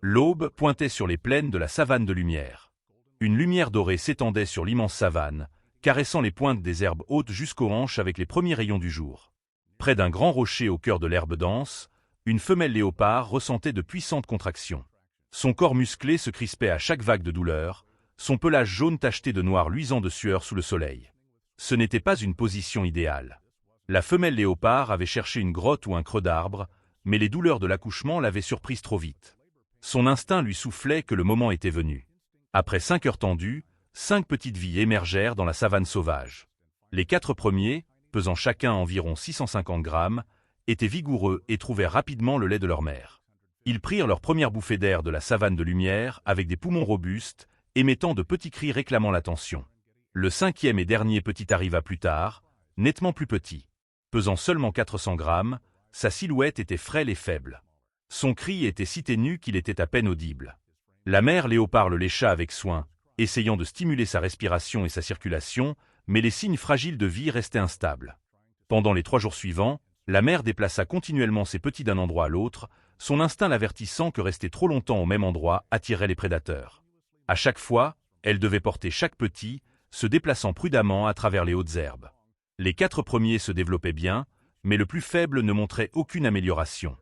L'aube pointait sur les plaines de la savane de lumière. Une lumière dorée s'étendait sur l'immense savane, caressant les pointes des herbes hautes jusqu'aux hanches avec les premiers rayons du jour. Près d'un grand rocher au cœur de l'herbe dense, une femelle léopard ressentait de puissantes contractions. Son corps musclé se crispait à chaque vague de douleur, son pelage jaune tacheté de noir luisant de sueur sous le soleil. Ce n'était pas une position idéale. La femelle léopard avait cherché une grotte ou un creux d'arbre, mais les douleurs de l'accouchement l'avaient surprise trop vite. Son instinct lui soufflait que le moment était venu. Après 5 heures tendues, 5 petites vies émergèrent dans la savane sauvage. Les 4 premiers, pesant chacun environ 650 grammes, étaient vigoureux et trouvèrent rapidement le lait de leur mère. Ils prirent leur première bouffée d'air de la savane de lumière avec des poumons robustes, émettant de petits cris réclamant l'attention. Le 5e et dernier petit arriva plus tard, nettement plus petit. Pesant seulement 400 grammes, sa silhouette était frêle et faible. Son cri était si ténu qu'il était à peine audible. La mère léopard le lécha avec soin, essayant de stimuler sa respiration et sa circulation, mais les signes fragiles de vie restaient instables. Pendant les 3 jours suivants, la mère déplaça continuellement ses petits d'un endroit à l'autre, son instinct l'avertissant que rester trop longtemps au même endroit attirait les prédateurs. À chaque fois, elle devait porter chaque petit, se déplaçant prudemment à travers les hautes herbes. Les 4 premiers se développaient bien, mais le plus faible ne montrait aucune amélioration.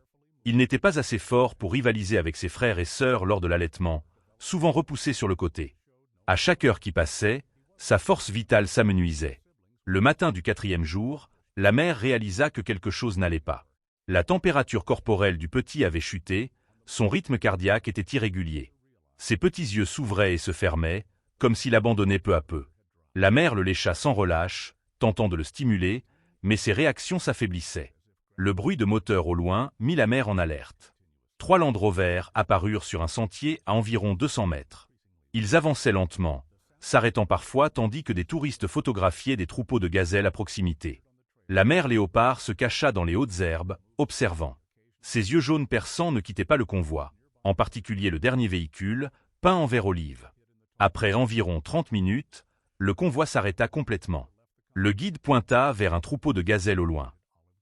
Il n'était pas assez fort pour rivaliser avec ses frères et sœurs lors de l'allaitement, souvent repoussé sur le côté. À chaque heure qui passait, sa force vitale s'amenuisait. Le matin du 4e jour, la mère réalisa que quelque chose n'allait pas. La température corporelle du petit avait chuté, son rythme cardiaque était irrégulier. Ses petits yeux s'ouvraient et se fermaient, comme s'il abandonnait peu à peu. La mère le lécha sans relâche, tentant de le stimuler, mais ses réactions s'affaiblissaient. Le bruit de moteur au loin mit la mère en alerte. 3 Land Rover apparurent sur un sentier à environ 200 mètres. Ils avançaient lentement, s'arrêtant parfois tandis que des touristes photographiaient des troupeaux de gazelles à proximité. La mère léopard se cacha dans les hautes herbes, observant. Ses yeux jaunes perçants ne quittaient pas le convoi, en particulier le dernier véhicule, peint en vert olive. Après environ 30 minutes, le convoi s'arrêta complètement. Le guide pointa vers un troupeau de gazelles au loin.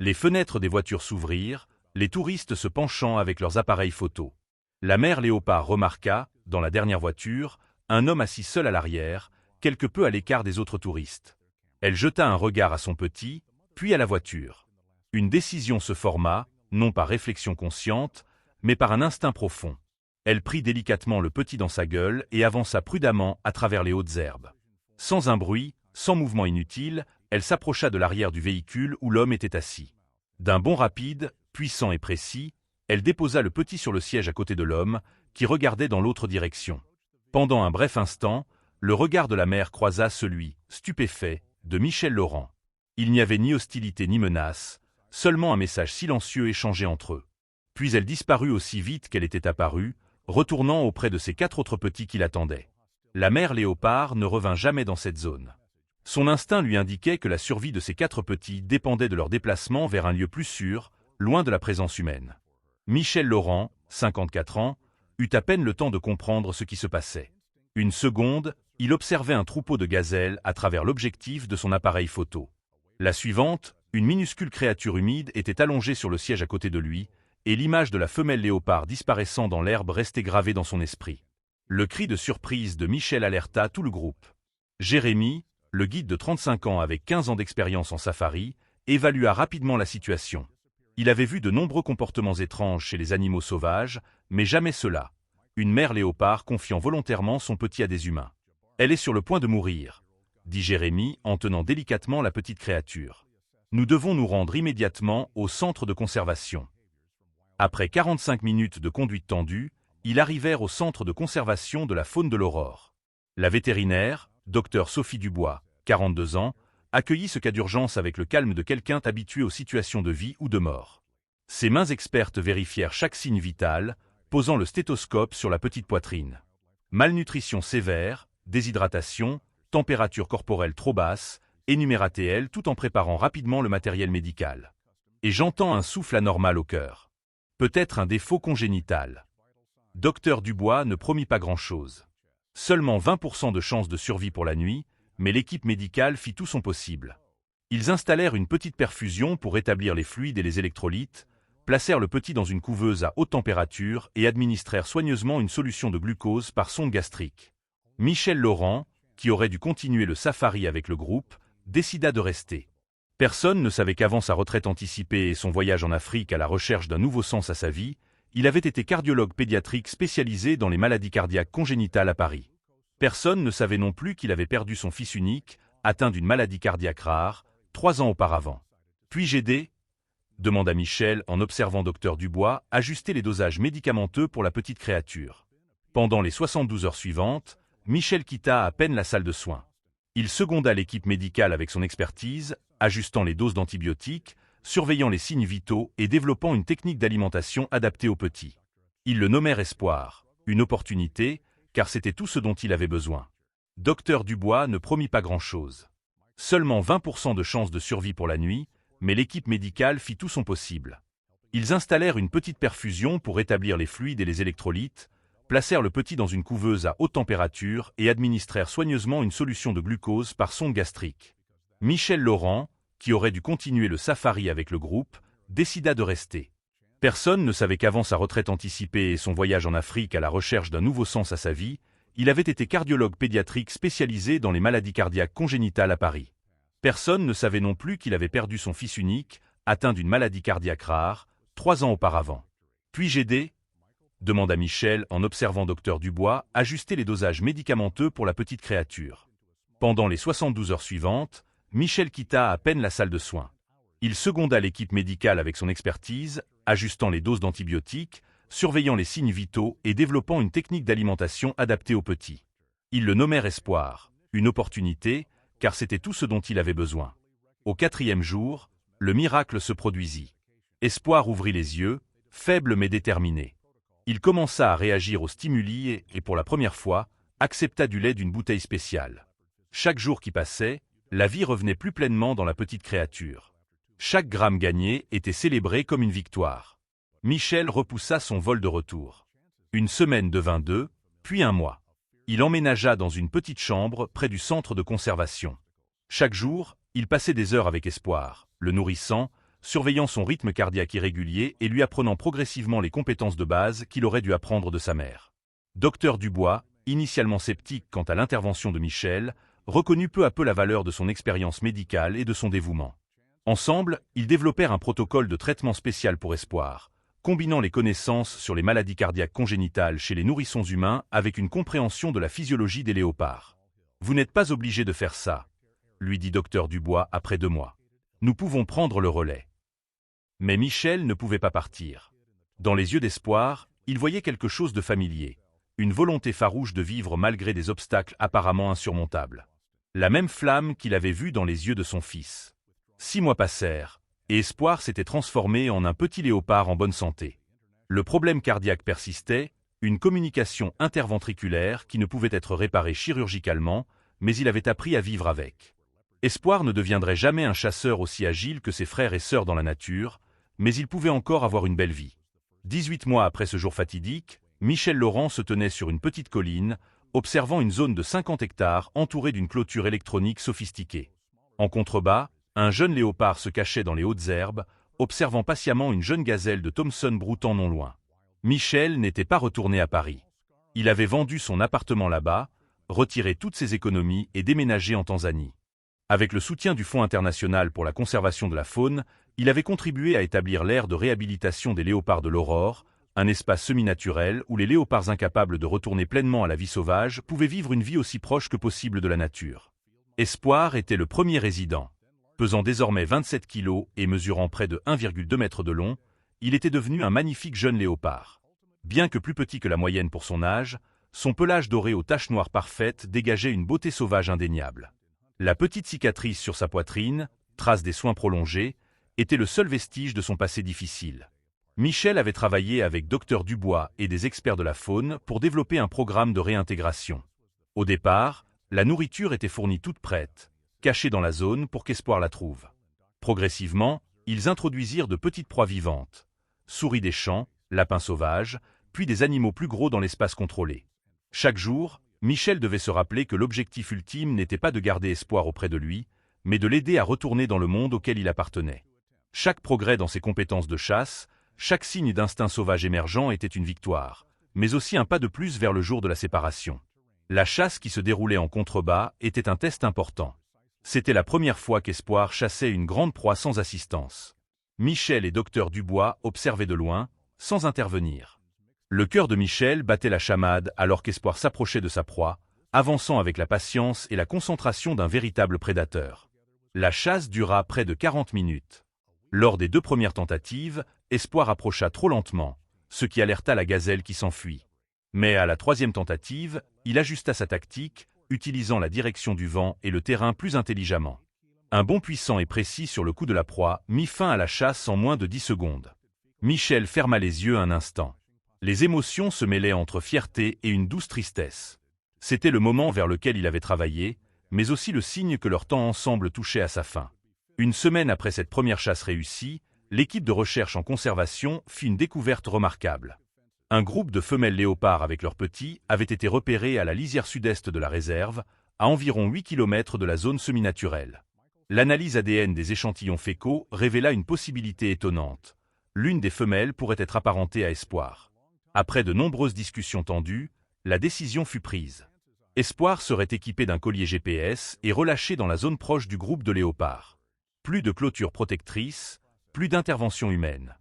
Les fenêtres des voitures s'ouvrirent, les touristes se penchant avec leurs appareils photo. La mère léopard remarqua, dans la dernière voiture, un homme assis seul à l'arrière, quelque peu à l'écart des autres touristes. Elle jeta un regard à son petit, puis à la voiture. Une décision se forma, non par réflexion consciente, mais par un instinct profond. Elle prit délicatement le petit dans sa gueule et avança prudemment à travers les hautes herbes. Sans un bruit, sans mouvement inutile, elle s'approcha de l'arrière du véhicule où l'homme était assis. D'un bond rapide, puissant et précis, elle déposa le petit sur le siège à côté de l'homme, qui regardait dans l'autre direction. Pendant un bref instant, le regard de la mère croisa celui, stupéfait, de Michel Laurent. Il n'y avait ni hostilité ni menace, seulement un message silencieux échangé entre eux. Puis elle disparut aussi vite qu'elle était apparue, retournant auprès de ses 4 autres petits qui l'attendaient. La mère léopard ne revint jamais dans cette zone. Son instinct lui indiquait que la survie de ses 4 petits dépendait de leur déplacement vers un lieu plus sûr, loin de la présence humaine. Michel Laurent, 54 ans, eut à peine le temps de comprendre ce qui se passait. Une seconde, il observait un troupeau de gazelles à travers l'objectif de son appareil photo. La suivante, une minuscule créature humide était allongée sur le siège à côté de lui, et l'image de la femelle léopard disparaissant dans l'herbe restait gravée dans son esprit. Le cri de surprise de Michel alerta tout le groupe. Jérémy, le guide de 35 ans avec 15 ans d'expérience en safari, évalua rapidement la situation. Il avait vu de nombreux comportements étranges chez les animaux sauvages, mais jamais cela. Une mère léopard confiant volontairement son petit à des humains. « Elle est sur le point de mourir », dit Jérémy en tenant délicatement la petite créature. « Nous devons nous rendre immédiatement au centre de conservation. » Après 45 minutes de conduite tendue, ils arrivèrent au centre de conservation de la faune de l'Aurore. La vétérinaire, Dr Sophie Dubois, 42 ans, accueillit ce cas d'urgence avec le calme de quelqu'un habitué aux situations de vie ou de mort. Ses mains expertes vérifièrent chaque signe vital, posant le stéthoscope sur la petite poitrine. Malnutrition sévère, déshydratation, température corporelle trop basse, énumératez-elle tout en préparant rapidement le matériel médical. Et j'entends un souffle anormal au cœur. Peut-être un défaut congénital. Dr Dubois ne promit pas grand-chose. Seulement 20% de chances de survie pour la nuit, mais l'équipe médicale fit tout son possible. Ils installèrent une petite perfusion pour rétablir les fluides et les électrolytes, placèrent le petit dans une couveuse à haute température et administrèrent soigneusement une solution de glucose par sonde gastrique. Michel Laurent, qui aurait dû continuer le safari avec le groupe, décida de rester. Personne ne savait qu'avant sa retraite anticipée et son voyage en Afrique à la recherche d'un nouveau sens à sa vie, il avait été cardiologue pédiatrique spécialisé dans les maladies cardiaques congénitales à Paris. Personne ne savait non plus qu'il avait perdu son fils unique, atteint d'une maladie cardiaque rare, 3 ans auparavant. « Puis-je aider ?» demanda Michel en observant Dr Dubois ajuster les dosages médicamenteux pour la petite créature. Pendant les 72 heures suivantes, Michel quitta à peine la salle de soins. Il seconda l'équipe médicale avec son expertise, ajustant les doses d'antibiotiques, surveillant les signes vitaux et développant une technique d'alimentation adaptée au petit. Ils le nommèrent Espoir, une opportunité, car c'était tout ce dont il avait besoin. Dr Dubois ne promit pas grand-chose. Seulement 20% de chances de survie pour la nuit, mais l'équipe médicale fit tout son possible. Ils installèrent une petite perfusion pour rétablir les fluides et les électrolytes, placèrent le petit dans une couveuse à haute température et administrèrent soigneusement une solution de glucose par sonde gastrique. Michel Laurent, qui aurait dû continuer le safari avec le groupe, décida de rester. Personne ne savait qu'avant sa retraite anticipée et son voyage en Afrique à la recherche d'un nouveau sens à sa vie, il avait été cardiologue pédiatrique spécialisé dans les maladies cardiaques congénitales à Paris. Personne ne savait non plus qu'il avait perdu son fils unique, atteint d'une maladie cardiaque rare, 3 ans auparavant. « Puis-je aider ?» demanda Michel en observant Dr Dubois ajuster les dosages médicamenteux pour la petite créature. Pendant les 72 heures suivantes, Michel quitta à peine la salle de soins. Il seconda l'équipe médicale avec son expertise, ajustant les doses d'antibiotiques, surveillant les signes vitaux et développant une technique d'alimentation adaptée au petit. Ils le nommèrent Espoir, une opportunité, car c'était tout ce dont il avait besoin. Au 4e jour, le miracle se produisit. Espoir ouvrit les yeux, faible mais déterminé. Il commença à réagir aux stimuli et pour la première fois, accepta du lait d'une bouteille spéciale. Chaque jour qui passait, la vie revenait plus pleinement dans la petite créature. Chaque gramme gagné était célébré comme une victoire. Michel repoussa son vol de retour. Une semaine devint 2, puis 1 mois. Il emménagea dans une petite chambre près du centre de conservation. Chaque jour, il passait des heures avec Espoir, le nourrissant, surveillant son rythme cardiaque irrégulier et lui apprenant progressivement les compétences de base qu'il aurait dû apprendre de sa mère. Dr Dubois, initialement sceptique quant à l'intervention de Michel, reconnut peu à peu la valeur de son expérience médicale et de son dévouement. Ensemble, ils développèrent un protocole de traitement spécial pour Espoir, combinant les connaissances sur les maladies cardiaques congénitales chez les nourrissons humains avec une compréhension de la physiologie des léopards. « Vous n'êtes pas obligé de faire ça, » lui dit Dr Dubois après 2 mois. « Nous pouvons prendre le relais. » Mais Michel ne pouvait pas partir. Dans les yeux d'Espoir, il voyait quelque chose de familier, une volonté farouche de vivre malgré des obstacles apparemment insurmontables. La même flamme qu'il avait vue dans les yeux de son fils. 6 mois passèrent, et Espoir s'était transformé en un petit léopard en bonne santé. Le problème cardiaque persistait, une communication interventriculaire qui ne pouvait être réparée chirurgicalement, mais il avait appris à vivre avec. Espoir ne deviendrait jamais un chasseur aussi agile que ses frères et sœurs dans la nature, mais il pouvait encore avoir une belle vie. 18 mois après ce jour fatidique, Michel Laurent se tenait sur une petite colline, observant une zone de 50 hectares entourée d'une clôture électronique sophistiquée. En contrebas, un jeune léopard se cachait dans les hautes herbes, observant patiemment une jeune gazelle de Thomson broutant non loin. Michel n'était pas retourné à Paris. Il avait vendu son appartement là-bas, retiré toutes ses économies et déménagé en Tanzanie. Avec le soutien du Fonds international pour la conservation de la faune, il avait contribué à établir l'aire de réhabilitation des léopards de l'Aurore, un espace semi-naturel où les léopards incapables de retourner pleinement à la vie sauvage pouvaient vivre une vie aussi proche que possible de la nature. Espoir était le premier résident. Pesant désormais 27 kilos et mesurant près de 1,2 m de long, il était devenu un magnifique jeune léopard. Bien que plus petit que la moyenne pour son âge, son pelage doré aux taches noires parfaites dégageait une beauté sauvage indéniable. La petite cicatrice sur sa poitrine, trace des soins prolongés, était le seul vestige de son passé difficile. Michel avait travaillé avec Dr Dubois et des experts de la faune pour développer un programme de réintégration. Au départ, la nourriture était fournie toute prête, cachée dans la zone pour qu'Espoir la trouve. Progressivement, ils introduisirent de petites proies vivantes, souris des champs, lapins sauvages, puis des animaux plus gros dans l'espace contrôlé. Chaque jour, Michel devait se rappeler que l'objectif ultime n'était pas de garder Espoir auprès de lui, mais de l'aider à retourner dans le monde auquel il appartenait. Chaque progrès dans ses compétences de chasse chaque signe d'instinct sauvage émergent était une victoire, mais aussi un pas de plus vers le jour de la séparation. La chasse qui se déroulait en contrebas était un test important. C'était la première fois qu'Espoir chassait une grande proie sans assistance. Michel et Dr Dubois observaient de loin, sans intervenir. Le cœur de Michel battait la chamade alors qu'Espoir s'approchait de sa proie, avançant avec la patience et la concentration d'un véritable prédateur. La chasse dura près de 40 minutes. Lors des 2 premières tentatives, Espoir approcha trop lentement, ce qui alerta la gazelle qui s'enfuit. Mais à la 3e tentative, il ajusta sa tactique, utilisant la direction du vent et le terrain plus intelligemment. Un bond puissant et précis sur le coup de la proie mit fin à la chasse en moins de 10 secondes. Michel ferma les yeux un instant. Les émotions se mêlaient entre fierté et une douce tristesse. C'était le moment vers lequel il avait travaillé, mais aussi le signe que leur temps ensemble touchait à sa fin. Une semaine après cette première chasse réussie, l'équipe de recherche en conservation fit une découverte remarquable. Un groupe de femelles léopards avec leurs petits avait été repéré à la lisière sud-est de la réserve, à environ 8 km de la zone semi-naturelle. L'analyse ADN des échantillons fécaux révéla une possibilité étonnante. L'une des femelles pourrait être apparentée à Espoir. Après de nombreuses discussions tendues, la décision fut prise. Espoir serait équipé d'un collier GPS et relâché dans la zone proche du groupe de léopards. Plus de clôture protectrice, plus d'intervention humaine.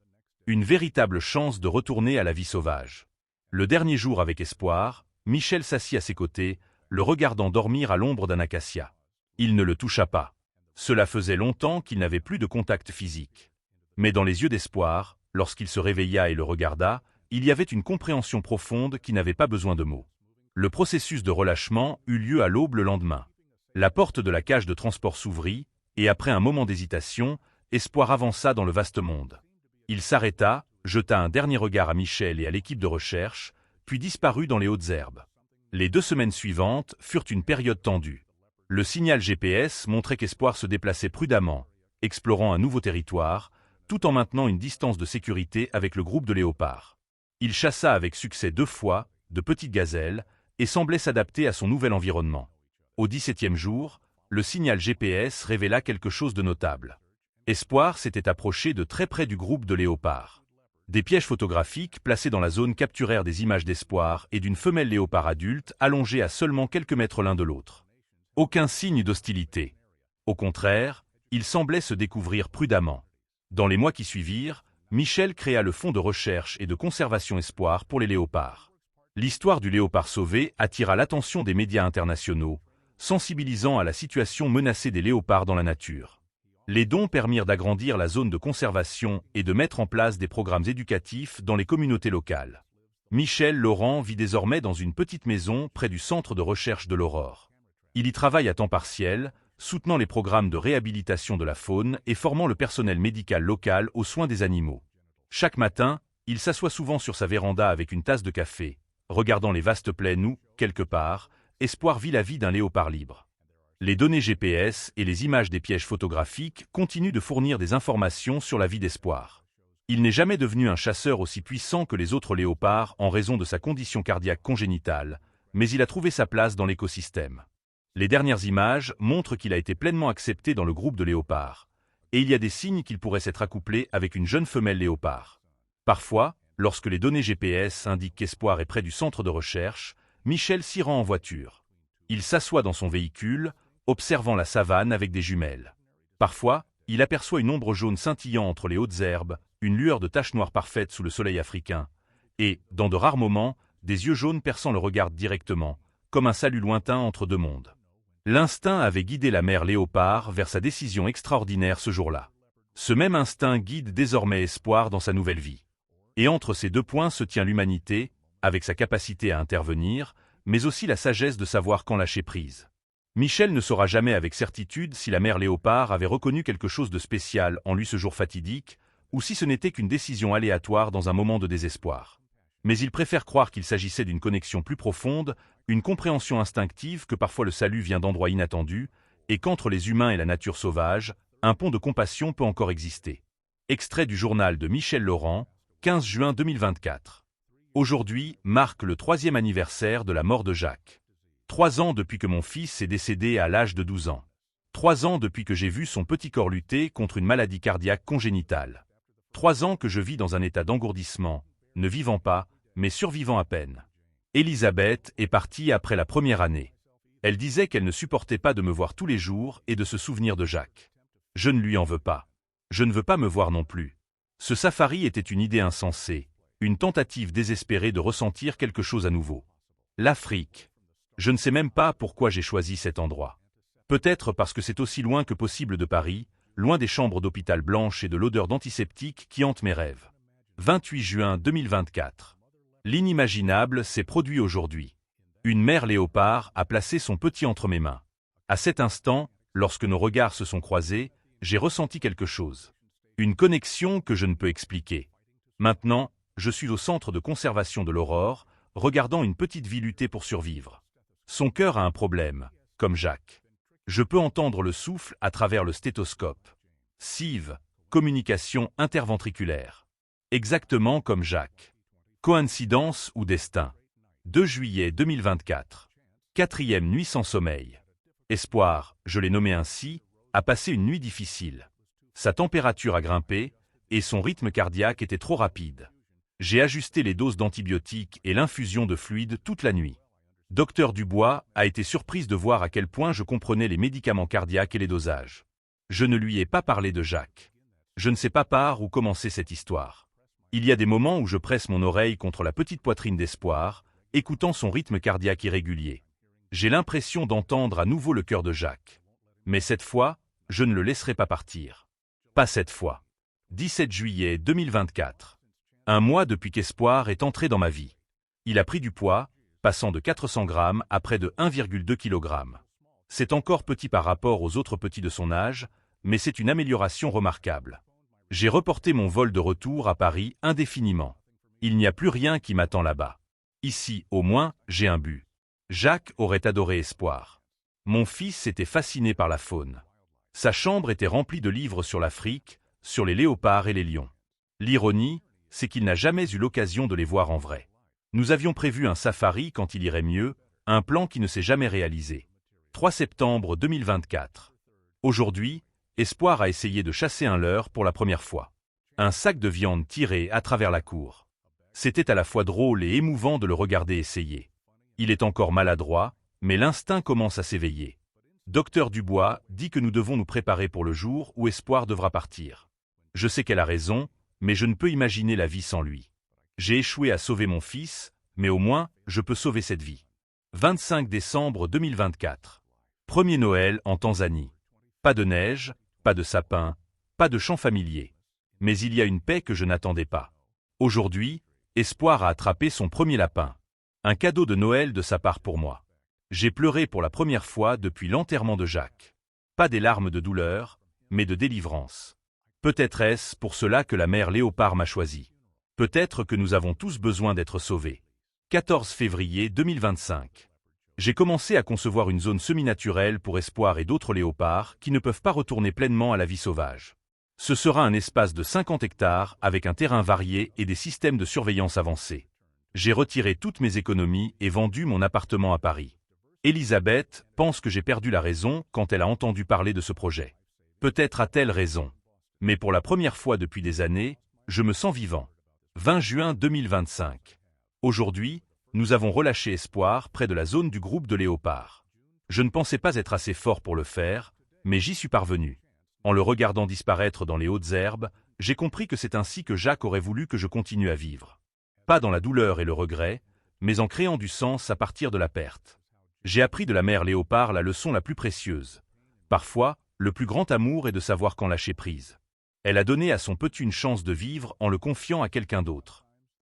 Une véritable chance de retourner à la vie sauvage. Le dernier jour avec Espoir, Michel s'assit à ses côtés, le regardant dormir à l'ombre d'un acacia. Il ne le toucha pas. Cela faisait longtemps qu'il n'avait plus de contact physique. Mais dans les yeux d'Espoir, lorsqu'il se réveilla et le regarda, il y avait une compréhension profonde qui n'avait pas besoin de mots. Le processus de relâchement eut lieu à l'aube le lendemain. La porte de la cage de transport s'ouvrit, et après un moment d'hésitation, Espoir avança dans le vaste monde. Il s'arrêta, jeta un dernier regard à Michel et à l'équipe de recherche, puis disparut dans les hautes herbes. Les 2 semaines suivantes furent une période tendue. Le signal GPS montrait qu'Espoir se déplaçait prudemment, explorant un nouveau territoire, tout en maintenant une distance de sécurité avec le groupe de léopards. Il chassa avec succès 2 fois, de petites gazelles, et semblait s'adapter à son nouvel environnement. Au 17e jour, le signal GPS révéla quelque chose de notable. Espoir s'était approché de très près du groupe de léopards. Des pièges photographiques placés dans la zone capturèrent des images d'Espoir et d'une femelle léopard adulte allongée à seulement quelques mètres l'un de l'autre. Aucun signe d'hostilité. Au contraire, ils semblaient se découvrir prudemment. Dans les mois qui suivirent, Michel créa le fonds de recherche et de conservation Espoir pour les léopards. L'histoire du léopard sauvé attira l'attention des médias internationaux, sensibilisant à la situation menacée des léopards dans la nature. Les dons permirent d'agrandir la zone de conservation et de mettre en place des programmes éducatifs dans les communautés locales. Michel Laurent vit désormais dans une petite maison près du centre de recherche de l'Aurore. Il y travaille à temps partiel, soutenant les programmes de réhabilitation de la faune et formant le personnel médical local aux soins des animaux. Chaque matin, il s'assoit souvent sur sa véranda avec une tasse de café, regardant les vastes plaines où, quelque part, Espoir vit la vie d'un léopard libre. Les données GPS et les images des pièges photographiques continuent de fournir des informations sur la vie d'Espoir. Il n'est jamais devenu un chasseur aussi puissant que les autres léopards en raison de sa condition cardiaque congénitale, mais il a trouvé sa place dans l'écosystème. Les dernières images montrent qu'il a été pleinement accepté dans le groupe de léopards, et il y a des signes qu'il pourrait s'être accouplé avec une jeune femelle léopard. Parfois, lorsque les données GPS indiquent qu'Espoir est près du centre de recherche, Michel s'y rend en voiture. Il s'assoit dans son véhicule, observant la savane avec des jumelles. Parfois, il aperçoit une ombre jaune scintillant entre les hautes herbes, une lueur de tache noire parfaite sous le soleil africain, et, dans de rares moments, des yeux jaunes perçant le regard directement, comme un salut lointain entre 2 mondes. L'instinct avait guidé la mère léopard vers sa décision extraordinaire ce jour-là. Ce même instinct guide désormais Espoir dans sa nouvelle vie. Et entre ces 2 points se tient l'humanité, avec sa capacité à intervenir, mais aussi la sagesse de savoir quand lâcher prise. Michel ne saura jamais avec certitude si la mère léopard avait reconnu quelque chose de spécial en lui ce jour fatidique, ou si ce n'était qu'une décision aléatoire dans un moment de désespoir. Mais il préfère croire qu'il s'agissait d'une connexion plus profonde, une compréhension instinctive que parfois le salut vient d'endroits inattendus, et qu'entre les humains et la nature sauvage, un pont de compassion peut encore exister. Extrait du journal de Michel Laurent, 15 juin 2024. Aujourd'hui marque le 3e anniversaire de la mort de Jacques. 3 ans depuis que mon fils est décédé à l'âge de 12 ans. 3 ans depuis que j'ai vu son petit corps lutter contre une maladie cardiaque congénitale. 3 ans que je vis dans un état d'engourdissement, ne vivant pas, mais survivant à peine. Elisabeth est partie après la première année. Elle disait qu'elle ne supportait pas de me voir tous les jours et de se souvenir de Jacques. Je ne lui en veux pas. Je ne veux pas me voir non plus. Ce safari était une idée insensée, une tentative désespérée de ressentir quelque chose à nouveau. L'Afrique. Je ne sais même pas pourquoi j'ai choisi cet endroit. Peut-être parce que c'est aussi loin que possible de Paris, loin des chambres d'hôpital blanches et de l'odeur d'antiseptique qui hante mes rêves. 28 juin 2024. L'inimaginable s'est produit aujourd'hui. Une mère léopard a placé son petit entre mes mains. À cet instant, lorsque nos regards se sont croisés, j'ai ressenti quelque chose. Une connexion que je ne peux expliquer. Maintenant, je suis au centre de conservation de l'Aurore, regardant une petite vie lutter pour survivre. Son cœur a un problème, comme Jacques. Je peux entendre le souffle à travers le stéthoscope. CIV, communication interventriculaire. Exactement comme Jacques. Coïncidence ou destin? 2 juillet 2024. 4e nuit sans sommeil. Espoir, je l'ai nommé ainsi, a passé une nuit difficile. Sa température a grimpé et son rythme cardiaque était trop rapide. J'ai ajusté les doses d'antibiotiques et l'infusion de fluide toute la nuit. Docteur Dubois a été surprise de voir à quel point je comprenais les médicaments cardiaques et les dosages. Je ne lui ai pas parlé de Jacques. Je ne sais pas par où commencer cette histoire. Il y a des moments où je presse mon oreille contre la petite poitrine d'Espoir, écoutant son rythme cardiaque irrégulier. J'ai l'impression d'entendre à nouveau le cœur de Jacques. Mais cette fois, je ne le laisserai pas partir. Pas cette fois. 17 juillet 2024. Un mois depuis qu'Espoir est entré dans ma vie. Il a pris du poids, passant de 400 grammes à près de 1,2 kg. C'est encore petit par rapport aux autres petits de son âge, mais c'est une amélioration remarquable. J'ai reporté mon vol de retour à Paris indéfiniment. Il n'y a plus rien qui m'attend là-bas. Ici, au moins, j'ai un but. Jacques aurait adoré Espoir. Mon fils était fasciné par la faune. Sa chambre était remplie de livres sur l'Afrique, sur les léopards et les lions. L'ironie, c'est qu'il n'a jamais eu l'occasion de les voir en vrai. Nous avions prévu un safari quand il irait mieux, un plan qui ne s'est jamais réalisé. 3 septembre 2024. Aujourd'hui, Espoir a essayé de chasser un leurre pour la première fois. Un sac de viande tiré à travers la cour. C'était à la fois drôle et émouvant de le regarder essayer. Il est encore maladroit, mais l'instinct commence à s'éveiller. Docteur Dubois dit que nous devons nous préparer pour le jour où Espoir devra partir. Je sais qu'elle a raison, mais je ne peux imaginer la vie sans lui. J'ai échoué à sauver mon fils, mais au moins, je peux sauver cette vie. 25 décembre 2024. Premier Noël en Tanzanie. Pas de neige, pas de sapin, pas de chant familier. Mais il y a une paix que je n'attendais pas. Aujourd'hui, Espoir a attrapé son premier lapin. Un cadeau de Noël de sa part pour moi. J'ai pleuré pour la première fois depuis l'enterrement de Jacques. Pas des larmes de douleur, mais de délivrance. Peut-être est-ce pour cela que la mère léopard m'a choisi. Peut-être que nous avons tous besoin d'être sauvés. 14 février 2025. J'ai commencé à concevoir une zone semi-naturelle pour Espoir et d'autres léopards qui ne peuvent pas retourner pleinement à la vie sauvage. Ce sera un espace de 50 hectares avec un terrain varié et des systèmes de surveillance avancés. J'ai retiré toutes mes économies et vendu mon appartement à Paris. Elisabeth pense que j'ai perdu la raison quand elle a entendu parler de ce projet. Peut-être a-t-elle raison. Mais pour la première fois depuis des années, je me sens vivant. 20 juin 2025. Aujourd'hui, nous avons relâché Espoir près de la zone du groupe de léopards. Je ne pensais pas être assez fort pour le faire, mais j'y suis parvenu. En le regardant disparaître dans les hautes herbes, j'ai compris que c'est ainsi que Jacques aurait voulu que je continue à vivre. Pas dans la douleur et le regret, mais en créant du sens à partir de la perte. J'ai appris de la mère léopard la leçon la plus précieuse. Parfois, le plus grand amour est de savoir quand lâcher prise. Elle a donné à son petit une chance de vivre en le confiant à quelqu'un d'autre.